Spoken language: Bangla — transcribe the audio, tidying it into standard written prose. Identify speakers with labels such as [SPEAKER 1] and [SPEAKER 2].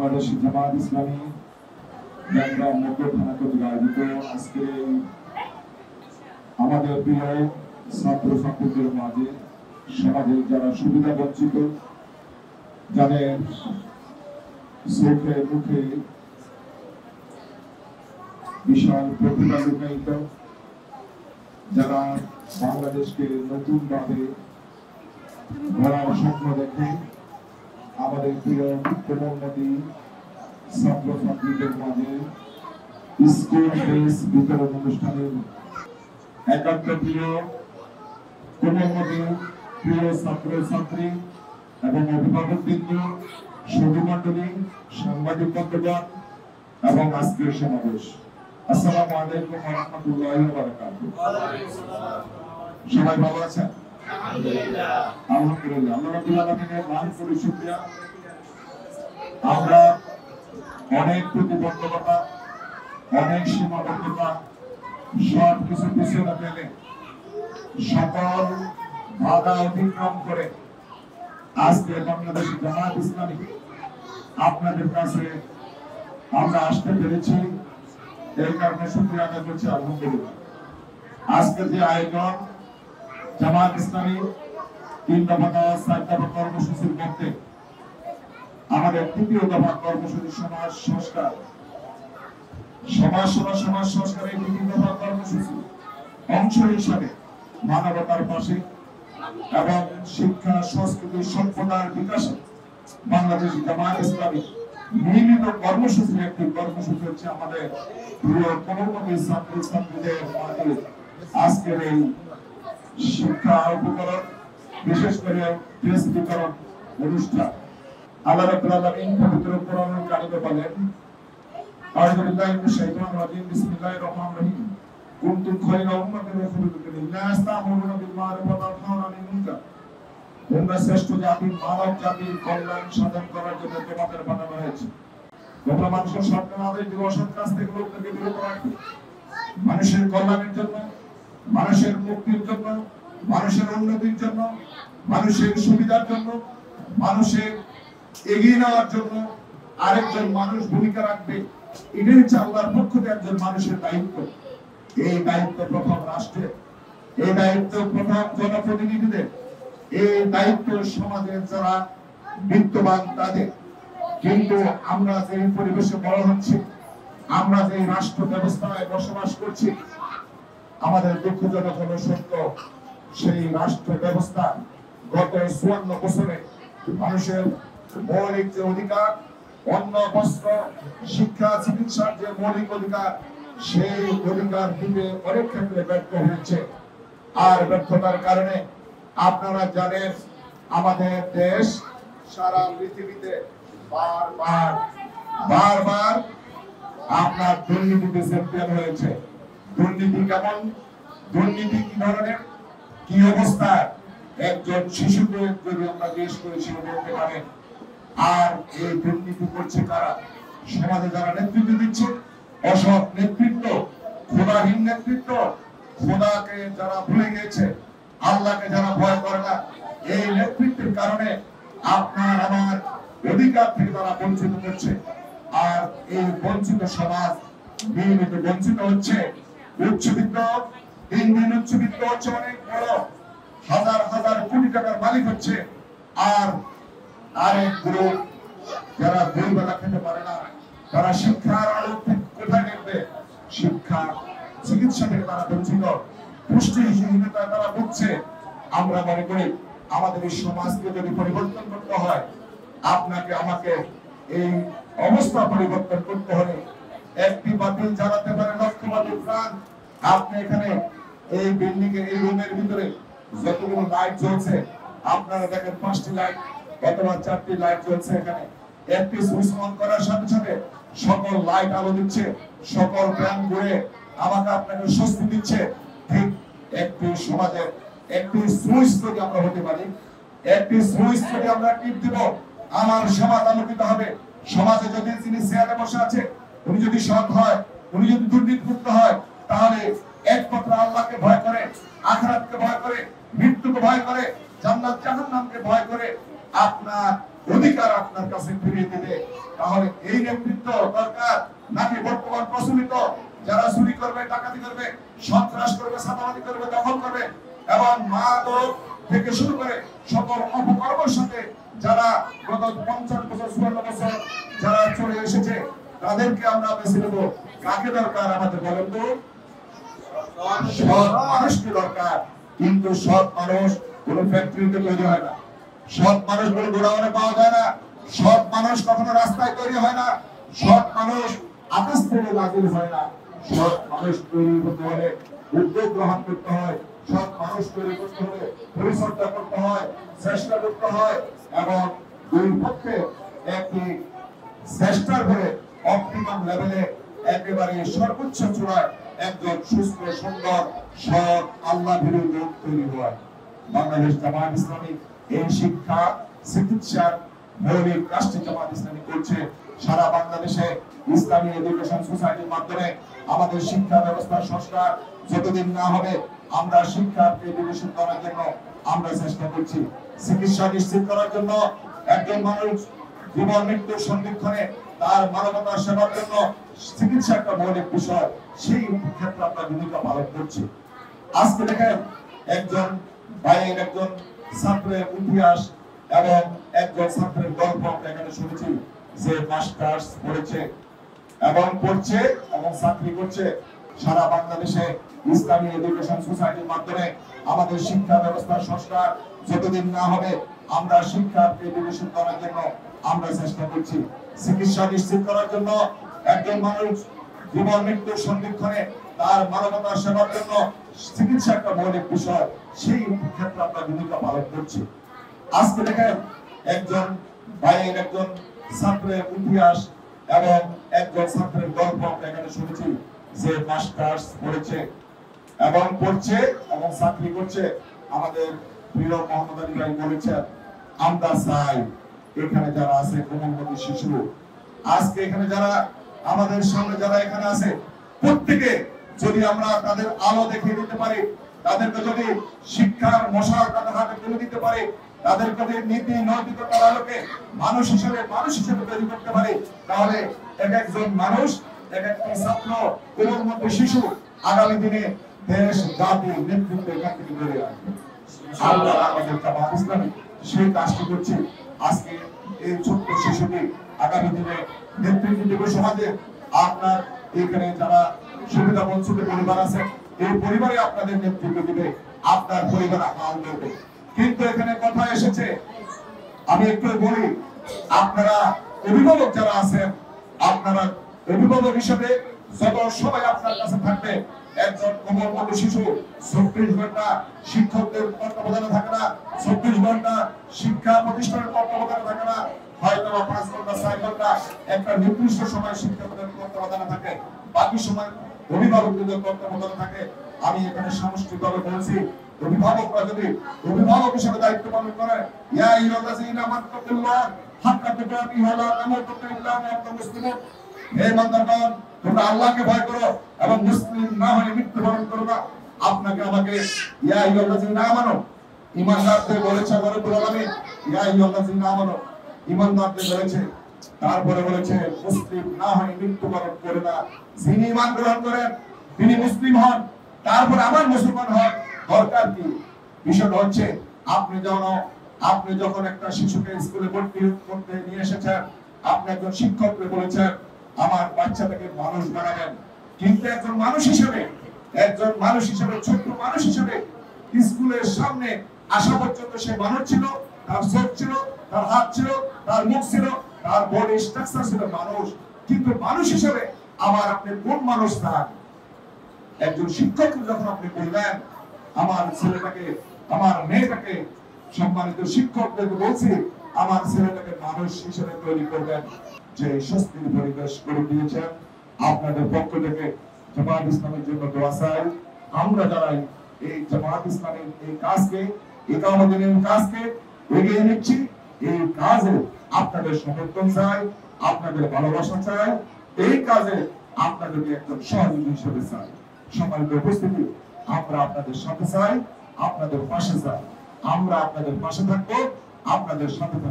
[SPEAKER 1] বাংলাদেশ জামাত ইসলামী ব্যাংকরা মধ্য থানা কর্তৃক আয়োজিত আজকে আমাদের প্রিয় ছাত্র ছাত্রীদের মাঝে সমাজের যারা সুবিধা বঞ্চিত, যাদের চোখে মুখে বিশাল প্রতিভা লুকায়িত, যারা বাংলাদেশকে নতুন ভাবে গড়ার স্বপ্ন দেখে, আমাদের প্রিয় কোমলমতি ছাত্র ছাত্রীদের মাঝে স্কুল ড্রেস বিতরণ অনুষ্ঠানের একান্ত প্রিয় কোমলমতি প্রিয় ছাত্র ছাত্রী এবং অভিভাবকবৃন্দ, সুধী মণ্ডলী, সাংবাদিক বন্ধুগণ এবং আজকের সমাবেশ, আসসালামু আলাইকুম ওয়া রাহমাতুল্লাহি ওয়া বারাকাতুহু। সবাই ভালো আছেন? আলহামদুলিল্লাহ। আল্লাহ রাব্বুল আলামিনের নাম করে শুকরিয়া। আমরা অনেক প্রতিবন্ধকতা, অনেক সীমাবদ্ধতা সব কিছু পিছনে ফেলে সকল বাধা অতিক্রম করে আজকে বাংলাদেশ জামাত ইসলামী আপনাদের কাছে আমরা আসতে পেরেছি। এই কারণে শুকরিয়া আদায় করছি, আলহামদুলিল্লাহ। আজকে যে আয়োজন জামাত ইসলামী 3 দফা 4 দফা কর্মসূচির মধ্যে আমাদের 3য় দফা কর্মসূচি সমাজ সংস্কার, সমাজ সংস্কারের 3 দফা কর্মসূচি অংশ হিসাবে মানবতার পাশে এবং শিক্ষা সংস্কৃতি সভ্যতার বিকাশে বাংলাদেশ জামাত ইসলামী নিয়মিত কর্মসূচির একটি কর্মসূচি হচ্ছে আমাদের প্রিয় কোমলমতি ছাত্র ছাত্রীদের মাঝে আজকের এই শিক্ষা উপকরণ, বিশেষ করে ড্রেস বিতরণ অনুষ্ঠান। আল্লাহ রাব্বুল আলামিন পবিত্র কোরআনুল কারীমে বলেন, আউযু বিল্লাহি মিনাশ শাইতানির রাজীম, বিসমিল্লাহির রহমানির রহিম, কুনতুম খায়রা উম্মাতিন উখরিজাত লিন-নাস তা'মুরুনা বিল মা'রুফ ওয়া তানহাউনা আনিল মুনকার। তোমরা শ্রেষ্ঠ জাতি, মানব জাতির কল্যাণ সাধন করার জন্য তোমাদের বানানো হয়েছে। তোমরা মানুষের সন্তান আদেশ দিয়ে অসৎ কাজ থেকে লোকদেরকে বিরত রাখবে, মানুষের কল্যাণের জন্য, মানুষের মুক্তির জন্য, মানুষের উন্নতির জন্য, মানুষের সুবিধার জন্য, মানুষের এগিয়ে নেওয়ার জন্য আরেকজন মানুষ ভূমিকা রাখবে। এটাই হচ্ছে আল্লাহর পক্ষ থেকে একজন মানুষের দায়িত্ব। এই দায়িত্ব প্রথম রাষ্ট্রের, এই দায়িত্ব প্রথম জনপ্রতিনিধিদের, এই দায়িত্ব সমাজের যারা বিত্তবান তাদের। কিন্তু আমরা যে পরিবেশে বড় হচ্ছি, আমরা যে রাষ্ট্র ব্যবস্থায় বসবাস করছি, আমাদের দুঃখজনক হলো সত্য, সেই রাষ্ট্র ব্যবস্থা গত 54 বছরে মানুষের মৌলিক যে অধিকার, অন্ন, বস্ত্র, শিক্ষা, চিকিৎসার যে মৌলিক অধিকার, সেই অধিকার দিতে অনেক ক্ষেত্রে ব্যর্থ হয়েছে। আর ব্যর্থতার কারণে আপনারা জানেন আমাদের দেশ সারা পৃথিবীতে বারবার আপনার দুর্নীতিতে চ্যাম্পিয়ন হয়েছে। দুর্নীতি কেমন, দুর্নীতি কি ধরনের, কি অবস্থা, একজন শিশুকে যদি আমরা দেশ করেছিল বলতে পারেন। আর এই দুর্নীতি করছে কারা? সমাজে যারা নেতৃত্ব দিচ্ছে, অসৎ নেতৃত্ব, খোদাহীন নেতৃত্ব, খোদাকে যারা ভুলে গিয়েছে, আল্লাহকে যারা ভয় করে না, এই নেতৃত্বের কারণে আপনার আমার অধিকার থেকে তারা বঞ্চিত করছে। আর এই বঞ্চিত সমাজ নিয়মিত বঞ্চিত হচ্ছে। উচ্চবিত্ত দিন দিন উচ্চবিত্ত হচ্ছে, অনেক বড় হাজার হাজার কোটি টাকার মালিক হচ্ছে। আর আরেক গ্রুপ যারা দুই বেলা খেতে পারে না, তারা শিক্ষার আলো কোথায় দেখবে? শিক্ষা, চিকিৎসা থেকে তারা বঞ্চিত, পুষ্টিহীনতায় তারা ভুগছে। আমরা মনে করি আমাদের এই সমাজকে যদি পরিবর্তন করতে হয়, আপনাকে আমাকে এই অবস্থা পরিবর্তন করতে হলে একটি বাতিল জ্বালাতে পারে লক্ষ বাতিল প্রাণ। আপনি এখানে এই বিল্ডিং এর এই রুমের ভিতরে যতগুলো লাইট জ্বলছে, আপনারা দেখেন 5টি লাইট অথবা 4টি লাইট জ্বলছে। এখানে একটি সুইচ অন করার সাথে সাথে সকল লাইট আলো দিচ্ছে, সকল ফ্যান ঘুরে আমাকে আপনাকে স্বস্তি দিচ্ছে। ঠিক একটি সমাজের একটি সুইচ যদি আমরা হতে পারি, একটি সুইচ যদি আমরা টিপ দিব, আমার সমাজ আলোকিত হবে। সমাজে যদি যিনি চেয়ারে বসে আছে উনি যদি সৎ হয়, উনি যদি দুর্নীতিমুক্ত হয়, তাহলে একমাত্র আল্লাহকে ভয় করে, আখিরাতকে ভয় করে, মৃত্যুকে ভয় করে, জান্নাত জাহান্নামকে ভয় করে, আপনার অধিকার আপনার কাছে ফিরিয়ে দিবে। তাহলে এই নেতৃত্ব দরকার নাকি বর্তমান প্রচলিত যারা চুরি করবে, ডাকাতি করবে, সন্ত্রাস করবে, চাঁদাবাজি করবে, দখল করবে এবং মাদক থেকে শুরু করে সকল অপকর্মের সাথে যারা গত 50 বছর 54 বছর যারা চলে এসেছে তাদেরকে আমরা বেছে নেব। কাকে দরকার আমাদের বলেন তো? সৎ মানুষকে দরকার। কিন্তু সৎ মানুষ কোন ফ্যাক্টরিতে তৈরি হয় না, সৎ মানুষ কোন গোডাউনে পাওয়া যায় না, সৎ মানুষ কখনো রাস্তায় তৈরি হয় না, সৎ মানুষ আকাশ থেকে নাজিল হয় না। সৎ মানুষ তৈরি করতে হলে উদ্যোগ গ্রহণ করতে হয়, সৎ মানুষ তৈরি করতে হলে পরিচর্যা করতে হয়, চেষ্টা করতে হয় এবং দুই পক্ষে একটি চেষ্টার করে অপটিমাম লেভেলে একেবারে সর্বোচ্চ চূড়ায় একজন সুস্থ, সুন্দর, সৎ, আল্লাহ ভীরু লোক তৈরি হয়। বাংলাদেশ জামায়াত ইসলামী এই শিক্ষা চিকিৎসার মৌলিক কাজটি জামায়াত ইসলামী করছে। সারা বাংলাদেশে ইসলামী এডুকেশন সোসাইটির মাধ্যমে আমাদের শিক্ষা ব্যবস্থার সংস্কার যতদিন না হবে আমরা শিক্ষাকে এডুকেশন করার জন্য আমরা চেষ্টা করছি। চিকিৎসা নিশ্চিত করার জন্য একজন মানুষ জীবন মৃত্যুর সন্ধিক্ষণে তার মানবতার সেবার জন্য চিকিৎসা একটা মৌলিক বিষয়, সেই ক্ষেত্রে আমরা ভূমিকা পালন করছি। আজকে দেখেন একজন ভাইয়ের, একজন ছাত্রের ইতিহাস এবং একজন ছাত্রের গল্প আমরা এখানে শুনেছি যে মাস্টার্স পড়েছে এবং পড়ছে এবং চাকরি করছে। সারা বাংলাদেশে ইসলামী এডুকেশন সোসাইটির মাধ্যমে আমাদের শিক্ষা ব্যবস্থার সংস্কার যতদিন না হবে আমরা শিক্ষাকে এডুকেশন করার জন্য আমরা চেষ্টা করছি। চিকিৎসা নিশ্চিত করার জন্য একজন মানুষ জীবন মৃত্যুর সন্ধিক্ষণে তার মানবতার সেবার জন্য চিকিৎসা একটা মৌলিক বিষয়, সেই ক্ষেত্রে আমরা ভূমিকা পালন করছি। আজকে দেখেন একজন ভাইয়ের, একজন ছাত্রের ইতিহাস এবং একজন ছাত্রের গল্প আমরা এখানে শুনেছি যে মাস্টার্স পড়েছে এবং পড়ছে এবং চাকরি করছে। আমাদের প্রিয় মোহাম্মদ আলী ভাই বলেছেন আমরা চাই এখানে যারা আছে কোমলমতি শিশু, আজকে এখানে যারা আমাদের সামনে যারা এখানে আছে প্রত্যেকে যদি আমরা তাদের আলো দেখিয়ে দিতে পারি, তাদেরকে যদি শিক্ষার মশাল তাদের হাতে তুলে দিতে পারি, তাদেরকে যদি নীতি নৈতিকতার আলোকে মানুষ হিসেবে তৈরি করতে পারি, তাহলে এক একজন মানুষ, এক একটা ছাত্র, কোমলমতি শিশু আগামী দিনে দেশ জাতি নেতৃত্বে এখান থেকে বেরিয়ে আসবে। আমরা আমাদের জামায়াত ইসলামী সেই কাজটি করছি। আজকে এই ছোট্ট শিশুটি আগামী দিনে নেতৃত্ব দেবে সমাজে। আপনার এখানে যারা সুবিধা বঞ্চিত পরিবার আছে এই পরিবারে আপনাদের নেতৃত্ব দিবে, আপনার পরিবার হাল ধরবে। কিন্তু এখানে কথা এসেছে, আমি একটু বলি, আপনারা অভিভাবক যারা আছেন, আপনারা অভিভাবক হিসেবে যত সবাই আপনার কাছে থাকবে, একজন কোমলমতি শিশু 24 ঘন্টা শিক্ষকদের তত্ত্বাবধানে থাকে না, 24 ঘন্টা শিক্ষা প্রতিষ্ঠানের তত্ত্বাবধানে থাকে না, হয়তো 5 ঘন্টা 6 ঘন্টা একটা নির্দিষ্ট সময় শিক্ষকদের তত্ত্বাবধানে থাকে, বাকি সময় অভিভাবকদের তত্ত্বাবধানে থাকে। আমি এখানে সামষ্টিকভাবে বলছি, অভিভাবকরা যদি অভিভাবক হিসেবে দায়িত্ব পালন করে, ইয়া আইয়ুহাল্লাযীনা আমানুল্লাহ হাক্কা তুকাতিহি ওয়া লা তামুতুন্না ইল্লা ওয়া আনতুম মুসলিমুন, হে ইমানদারগণ তোমরা আল্লাহকে ভয় করো এবং মুসলিম না হয়ে মৃত্যুবরণ করো না। আপনাকে আমাকে ইয়া আইয়ুহাল্লাযীনা আমানু ইমানদারদের বলেছে রব্বুল আলামিন, ইয়া আইয়ুহাল্লাযীনা আমানু ইমানদারদের বলেছে, তারপরে বলেছে মুসলিম না হয়ে মৃত্যুবরণ করে না। যিনি ঈমান গ্রহণ করেন তিনি মুসলিম হন, তারপরে আবার মুসলমান হন। দরকার কি? বিষয়টা হচ্ছে আপনি যখন একটা শিশুকে স্কুলে ভর্তি করতে নিয়ে এসেছেন, আপনি একজন শিক্ষককে বলেছেন আমার বাচ্চাটাকে মানুষ বানাবেন, কিন্তু একজন মানুষ হিসেবে ছোট্ট মানুষ হিসেবে স্কুলের সামনে আসা পর্যন্ত সে মানুষ ছিল, তার চোখ ছিল, তার হাত ছিল, তার মুখ ছিল, তার বডি স্ট্রাকচার ছিল মানুষ, কিন্তু মানুষ হিসেবে আবার আপনি কোন মানুষ তার? একজন শিক্ষক যখন আপনি বললেন আমার ছেলেটাকে, আমার মেয়েটাকে, সম্মানিত শিক্ষকদেরকে বলছি আমার ছেলেটাকে মানুষ হিসেবে তৈরি করবেন, যে স্বস্তির পরিবেশ করে দিয়েছেন। আপনাদের পক্ষ থেকে জামায়াত ইসলামের জন্য দোয়া চাই। আমরা যারা এই জামায়াত ইসলামের এই কাজকে, ইকামতের কাজকে এগিয়ে নিচ্ছি, এই কাজে আপনাদের সমর্থন চাই, আপনাদের ভালোবাসা চাই, এই কাজে আপনাদেরকে একজন সহযোগী হিসেবে চাই। সম্মানিত উপস্থিতি, আমরা আপনাদের সাথে চাই, আপনাদের পাশে চাই, আমরা আপনাদের পাশে থাকবো, আপনাদের সাথে থাকবে।